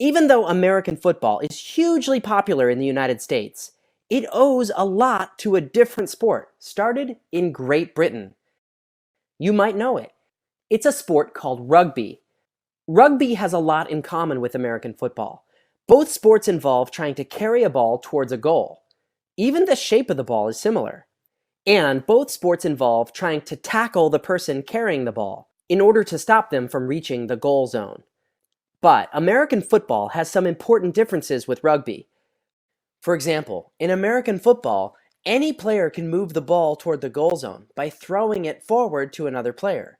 Even though American football is hugely popular in the United States, it owes a lot to a different sport started in Great Britain. You might know it. It's a sport called rugby. Rugby has a lot in common with American football. Both sports involve trying to carry a ball towards a goal. Even the shape of the ball is similar. And both sports involve trying to tackle the person carrying the ball in order to stop them from reaching the goal zone. But American football has some important differences with rugby. For example, in American football, any player can move the ball toward the goal zone by throwing it forward to another player.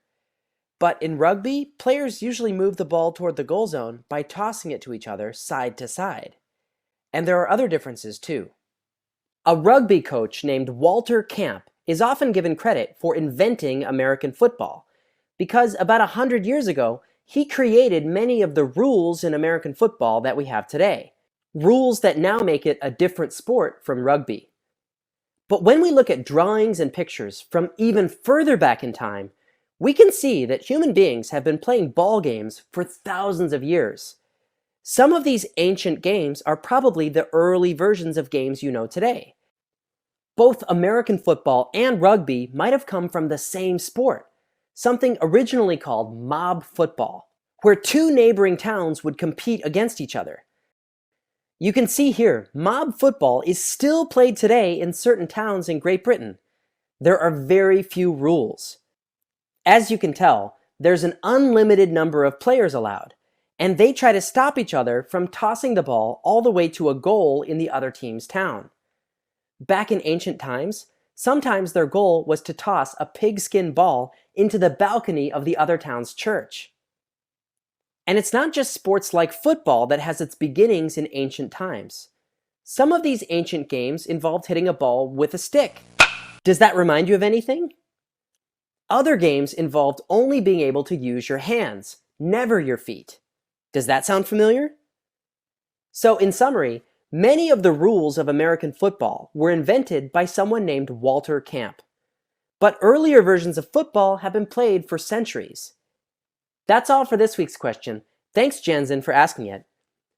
But in rugby, players usually move the ball toward the goal zone by tossing it to each other side to side. And there are other differences too. A rugby coach named Walter Camp is often given credit for inventing American football, because about 100 years ago, he created many of the rules in American football that we have today, rules that now make it a different sport from rugby. But when we look at drawings and pictures from even further back in time, we can see that human beings have been playing ball games for thousands of years. Some of these ancient games are probably the early versions of games you know today. Both American football and rugby might have come from the same sport, something originally called mob football, where two neighboring towns would compete against each other. You can see here, mob football is still played today in certain towns in Great Britain. There are very few rules. As you can tell, there's an unlimited number of players allowed, and they try to stop each other from tossing the ball all the way to a goal in the other team's town. Back in ancient times, sometimes their goal was to toss a pigskin ball into the balcony of the other town's church. And it's not just sports like football that has its beginnings in ancient times. Some of these ancient games involved hitting a ball with a stick. Does that remind you of anything? Other games involved only being able to use your hands, never your feet. Does that sound familiar? So in summary, many of the rules of American football were invented by someone named Walter Camp. But earlier versions of football have been played for centuries. That's all for this week's question. Thanks, Jansen, for asking it.